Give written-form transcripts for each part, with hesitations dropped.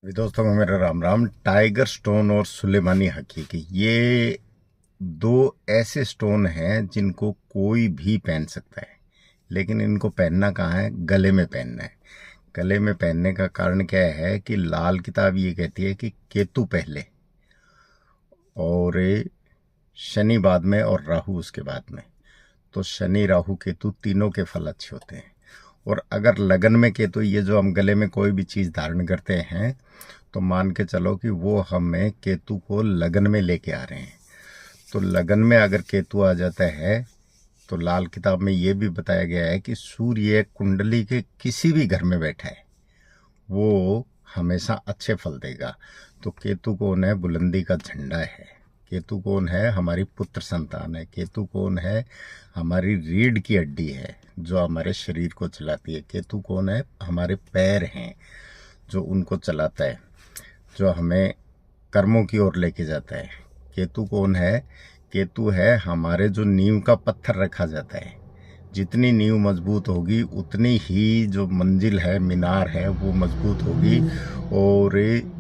दोस्तों को मेरा राम राम। टाइगर स्टोन और सुलेमानी हकीकी, ये दो ऐसे स्टोन हैं जिनको कोई भी पहन सकता है, लेकिन इनको पहनना कहाँ है? गले में पहनना है। गले में पहनने का कारण क्या है कि लाल किताब ये कहती है कि केतु पहले और शनि बाद में और राहु उसके बाद में। तो शनि राहु केतु तीनों के फल अच्छे होते हैं। और अगर लगन में केतु, ये जो हम गले में कोई भी चीज़ धारण करते हैं, तो मान के चलो कि वो हमें केतु को लगन में लेके आ रहे हैं। तो लगन में अगर केतु आ जाता है तो लाल किताब में ये भी बताया गया है कि सूर्य कुंडली के किसी भी घर में बैठा है वो हमेशा अच्छे फल देगा। तो केतु कौन है? बुलंदी का झंडा है। केतु कौन है? हमारी पुत्र संतान है। केतु कौन है? हमारी रीढ़ की हड्डी है जो हमारे शरीर को चलाती है। केतु कौन है? हमारे पैर हैं जो उनको चलाता है, जो हमें कर्मों की ओर लेके जाता है। केतु कौन है? केतु है हमारे जो नींव का पत्थर रखा जाता है। जितनी नींव मजबूत होगी उतनी ही जो मंजिल है, मीनार है, वो मजबूत होगी। और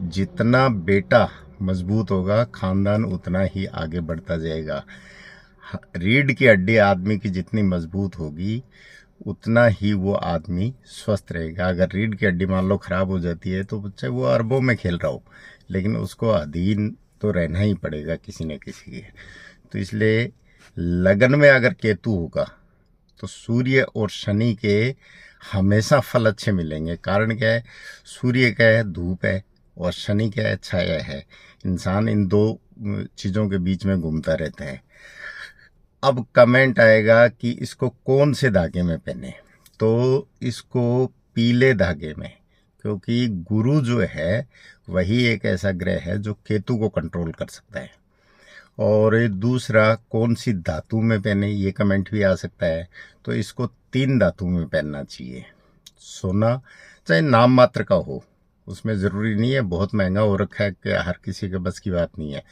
जितना बेटा मजबूत होगा खानदान उतना ही आगे बढ़ता जाएगा। रीढ़ की हड्डी आदमी की जितनी मजबूत होगी उतना ही वो आदमी स्वस्थ रहेगा। अगर रीढ़ की हड्डी मान लो खराब हो जाती है तो बच्चे वो अरबों में खेल रहा हो, लेकिन उसको अधीन तो रहना ही पड़ेगा किसी न किसी के। तो इसलिए लगन में अगर केतु होगा तो सूर्य और शनि के हमेशा फल अच्छे मिलेंगे। कारण क्या है? सूर्य क्या है? धूप है। और शनि क्या है? छाया है। इंसान इन दो चीज़ों के बीच में घूमता रहता है। अब कमेंट आएगा कि इसको कौन से धागे में पहने, तो इसको पीले धागे में, क्योंकि गुरु जो है वही एक ऐसा ग्रह है जो केतु को कंट्रोल कर सकता है। और दूसरा, कौन सी धातु में पहने, ये कमेंट भी आ सकता है। तो इसको 3 धातु में पहनना चाहिए। सोना चाहे नाम मात्र का हो, उसमें ज़रूरी नहीं है बहुत महंगा हो रखा है कि हर किसी के बस की बात नहीं है।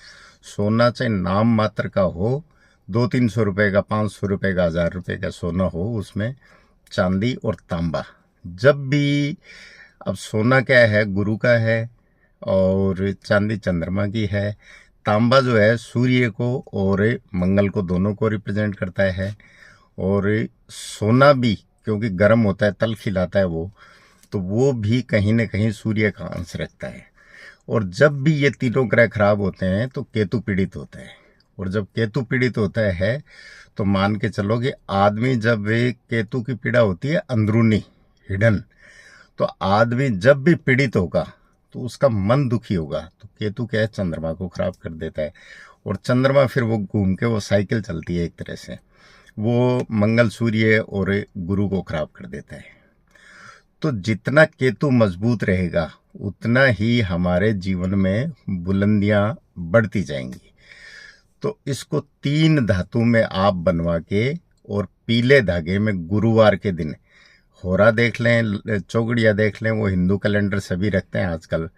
सोना चाहे नाम मात्र का हो, 200-300 रुपये का, 500 रुपये का, 1000 रुपये का सोना हो, उसमें चांदी और तांबा। जब भी, अब सोना क्या है? गुरु का है, और चांदी चंद्रमा की है। तांबा जो है सूर्य को और मंगल को, दोनों को रिप्रेजेंट करता है। और सोना भी क्योंकि गर्म होता है, तल खिलाता है वो, तो वो भी कहीं ना कहीं सूर्य का अंश रखता है। और जब भी ये तीनों ग्रह खराब होते हैं तो केतु पीड़ित होता है। और जब केतु पीड़ित होता है तो मान के चलो कि आदमी, जब केतु की पीड़ा होती है अंदरूनी, हिडन, तो आदमी जब भी पीड़ित होगा तो उसका मन दुखी होगा। तो केतु क्या है? चंद्रमा को खराब कर देता है। और चंद्रमा फिर वो घूम के, वो साइकिल चलती है एक तरह से, वो मंगल, सूर्य और गुरु को खराब कर देता है। तो जितना केतु मजबूत रहेगा उतना ही हमारे जीवन में बुलंदियां बढ़ती जाएंगी। तो इसको 3 धातु में आप बनवा के, और पीले धागे में गुरुवार के दिन होरा देख लें, चौगड़िया देख लें, वो हिंदू कैलेंडर सभी रखते हैं आजकल,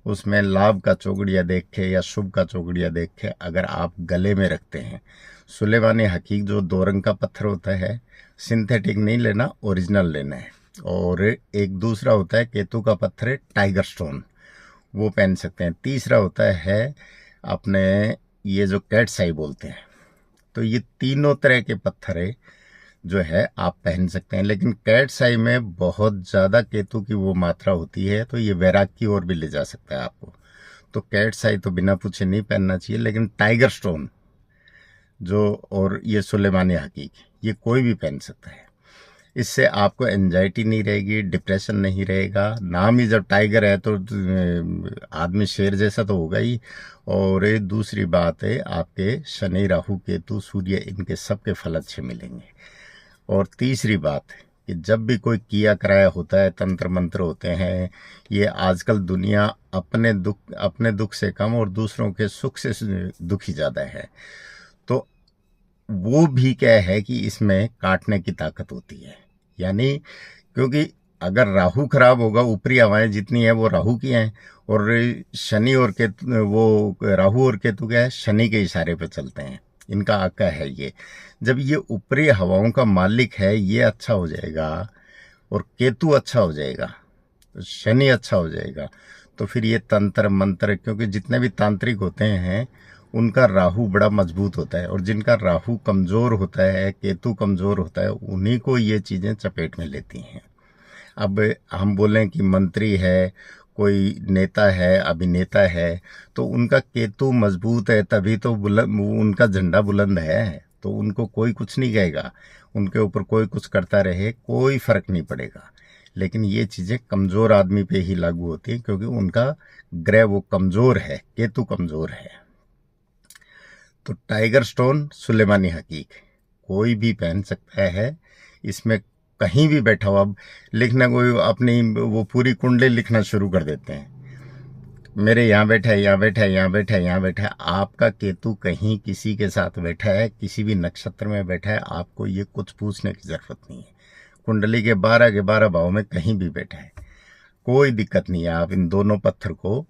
उसमें लाभ का चौगड़िया देख के या शुभ का चौगड़िया देख के अगर आप गले में रखते हैं। सुलेमानी हकीक जो 2 रंग का पत्थर होता है, सिंथेटिक नहीं लेना, ओरिजिनल लेना है। और एक दूसरा होता है केतु का पत्थर है टाइगर स्टोन, वो पहन सकते हैं। तीसरा होता है अपने ये जो कैटसाई बोलते हैं। तो ये तीनों तरह के पत्थर है जो है आप पहन सकते हैं। लेकिन कैटसाई में बहुत ज़्यादा केतु की वो मात्रा होती है, तो ये वैराग की ओर भी ले जा सकता है आपको। तो कैटसाई तो बिना पूछे नहीं पहनना चाहिए। लेकिन टाइगर स्टोन जो, और ये सुलेमानी हकीक, ये कोई भी पहन सकता है। इससे आपको एंजाइटी नहीं रहेगी, डिप्रेशन नहीं रहेगा। नाम ही जब टाइगर है तो आदमी शेर जैसा तो होगा ही। और दूसरी बात है, आपके शनि राहु केतु सूर्य, इनके सबके फल अच्छे मिलेंगे। और तीसरी बात है कि जब भी कोई किया कराया होता है, तंत्र मंत्र होते हैं, ये आजकल दुनिया अपने दुख से कम और दूसरों के सुख से दुखी ज़्यादा है। तो वो भी क्या है कि इसमें काटने की ताकत होती है। यानी, क्योंकि अगर राहु खराब होगा, ऊपरी हवाएं जितनी है वो राहु की हैं, और शनि और केतु, वो राहु और केतु क्या है? शनि के इशारे पे चलते हैं, इनका आका है ये। जब ये ऊपरी हवाओं का मालिक है, ये अच्छा हो जाएगा और केतु अच्छा हो जाएगा, शनि अच्छा हो जाएगा, तो फिर ये तंत्र मंत्र, क्योंकि जितने भी तांत्रिक होते हैं उनका राहु बड़ा मजबूत होता है, और जिनका राहु कमज़ोर होता है, केतु कमज़ोर होता है, उन्हीं को ये चीज़ें चपेट में लेती हैं। अब हम बोलें कि मंत्री है, कोई नेता है, अभिनेता है, तो उनका केतु मजबूत है, तभी तो उनका झंडा बुलंद है, तो उनको कोई कुछ नहीं कहेगा, उनके ऊपर कोई कुछ करता रहे कोई फर्क नहीं पड़ेगा। लेकिन ये चीज़ें कमज़ोर आदमी पे ही लागू होती हैं, क्योंकि उनका ग्रह वो कमज़ोर है, केतु कमज़ोर है। तो टाइगर स्टोन सुलेमानी हकीक कोई भी पहन सकता है। इसमें कहीं भी बैठा हुआ, अब लिखना कोई अपनी वो पूरी कुंडली लिखना शुरू कर देते हैं, मेरे यहाँ बैठा है, यहाँ बैठा है, यहाँ बैठा है, यहाँ बैठा है। आपका केतु कहीं किसी के साथ बैठा है, किसी भी नक्षत्र में बैठा है, आपको ये कुछ पूछने की ज़रूरत नहीं है। कुंडली के 12 भाव में कहीं भी बैठा है, कोई दिक्कत नहीं है। आप इन दोनों पत्थर को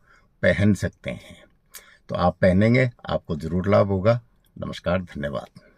पहन सकते हैं। तो आप पहनेंगे, आपको ज़रूर लाभ होगा। नमस्कार, धन्यवाद।